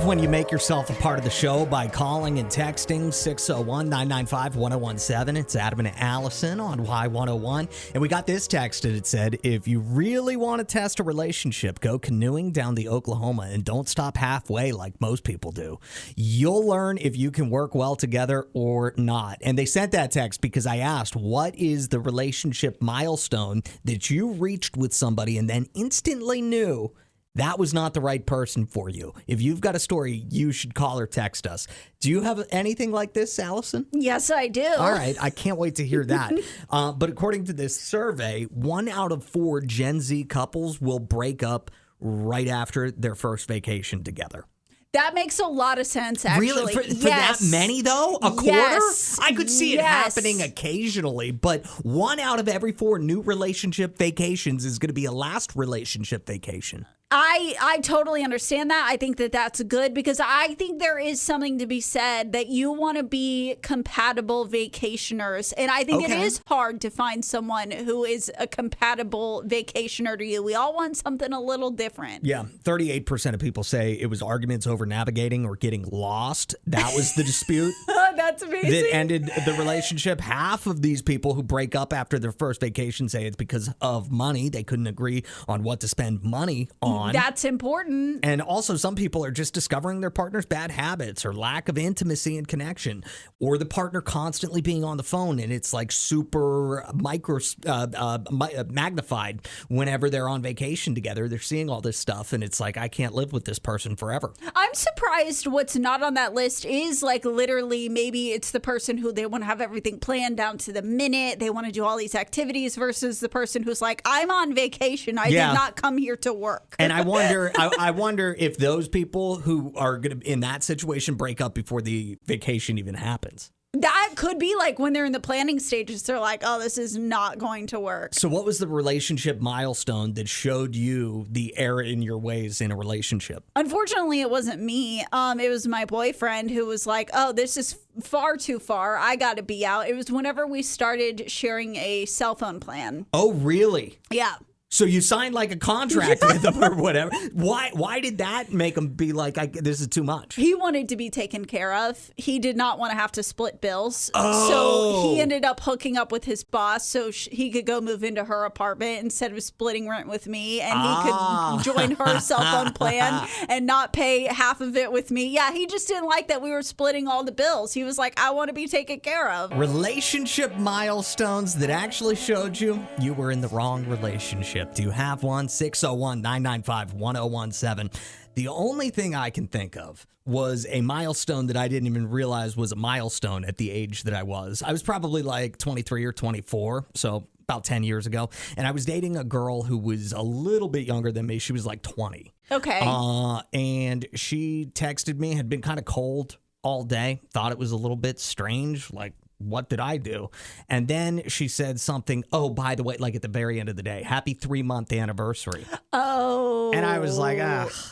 when you make yourself a part of the show by calling and texting 601-995-1017. It's Adam and Allison on Y101. And we got this text and it said, if you really want to test a relationship, go canoeing down the Oklahoma and don't stop halfway like most people do. You'll learn if you can work well together or not. And they sent that text because I asked, what is the relationship milestone that you reached with somebody and then instantly knew that was not the right person for you? If you've got a story, you should call or text us. Do you have anything like this, Allison? Yes, I do. All right. I can't wait to hear that. But according to this survey, 1 out of 4 Gen Z couples will break up right after their first vacation together. That makes a lot of sense, actually. Really? For that many, though? A quarter? Yes. I could see it happening occasionally, but 1 out of every 4 new relationship vacations is going to be a last relationship vacation. I totally understand that. I think that that's good because I think there is something to be said that you want to be compatible vacationers. And I think it is hard to find someone who is a compatible vacationer to you. We all want something a little different. Yeah. 38% of people say it was arguments over navigating or getting lost. That was the dispute. That's amazing. That ended the relationship. Half of these people who break up after their first vacation say it's because of money. They couldn't agree on what to spend money on. That's important. And also some people are just discovering their partner's bad habits or lack of intimacy and connection, or the partner constantly being on the phone and it's like super magnified whenever they're on vacation together. They're seeing all this stuff and it's like, I can't live with this person forever. I'm surprised what's not on that list is like literally maybe it's the person who they want to have everything planned down to the minute. They want to do all these activities versus the person who's like, I'm on vacation. I did not come here to work. And I wonder if those people who are going to in that situation break up before the vacation even happens. That could be like when they're in the planning stages, they're like, oh, this is not going to work. So what was the relationship milestone that showed you the error in your ways in a relationship? Unfortunately, it wasn't me. It was my boyfriend who was like, oh, this is far too far. I got to be out. It was whenever we started sharing a cell phone plan. Oh, really? Yeah. So you signed like a contract with him or whatever. Why did that make him be like, this is too much? He wanted to be taken care of. He did not want to have to split bills. Oh. So he ended up hooking up with his boss so he could go move into her apartment instead of splitting rent with me. And he could join her cell phone plan and not pay half of it with me. Yeah, he just didn't like that we were splitting all the bills. He was like, I want to be taken care of. Relationship milestones that actually showed you were in the wrong relationship. Do you have one? 601-995-1017. The only thing I can think of was a milestone that I didn't even realize was a milestone at the age that I was. I was probably like 23 or 24, so about 10 years ago. And I was dating a girl who was a little bit younger than me. She was like 20. Okay. And she texted me, had been kind of cold all day, thought it was a little bit strange, like, what did I do? And then she said something, oh, by the way, like at the very end of the day, happy 3-month anniversary. Oh. And I was like,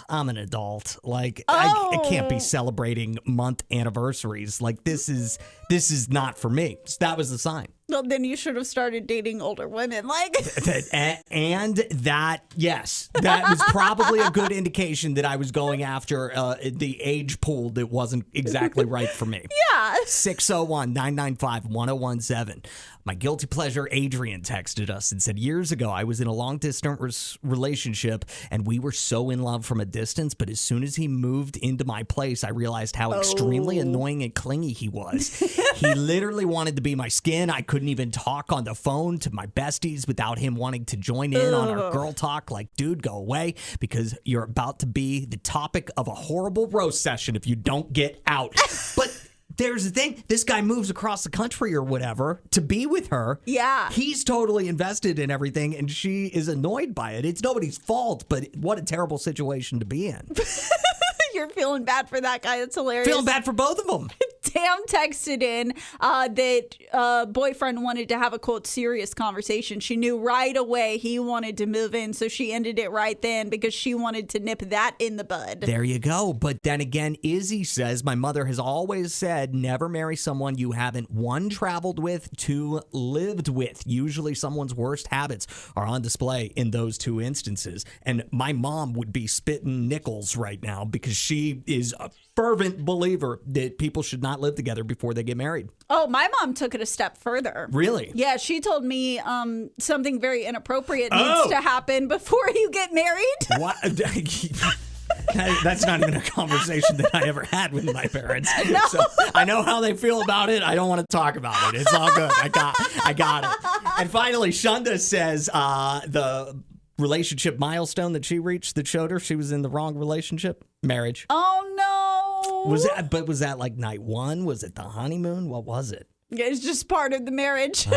I'm an adult. Like, I can't be celebrating month anniversaries. Like, this is not for me. So that was the sign. Well, then you should have started dating older women. And that, yes, that was probably a good indication that I was going after the age pool that wasn't exactly right for me. Yeah. 601-995-1017. My guilty pleasure, Adrienne, texted us and said, years ago, I was in a long-distance relationship, and we were so in love from a distance, but as soon as he moved into my place, I realized how extremely annoying and clingy he was. He literally wanted to be my skin. I couldn't even talk on the phone to my besties without him wanting to join in on our girl talk. Like, dude, go away, because you're about to be the topic of a horrible roast session if you don't get out. But there's the thing. This guy moves across the country or whatever to be with her. Yeah. He's totally invested in everything, and she is annoyed by it. It's nobody's fault, but what a terrible situation to be in. You're feeling bad for that guy. That's hilarious. Feeling bad for both of them. Tam Tam texted in that boyfriend wanted to have a, quote, serious conversation. She knew right away he wanted to move in, so she ended it right then because she wanted to nip that in the bud. There you go. But then again, Izzy says, my mother has always said, never marry someone you haven't, 1, traveled with, 2, lived with. Usually someone's worst habits are on display in those 2 instances. And my mom would be spitting nickels right now because she is a fervent believer that people should not live together before they get married. Oh, my mom took it a step further. Really? Yeah, she told me something very inappropriate needs to happen before you get married. What? That's not even a conversation that I ever had with my parents. No. So I know how they feel about it. I don't want to talk about it. It's all good. I got it. And finally, Shunda says the relationship milestone that she reached that showed her she was in the wrong relationship, marriage. Oh, no. Was that like night 1? Was it the honeymoon? What was it? It's just part of the marriage.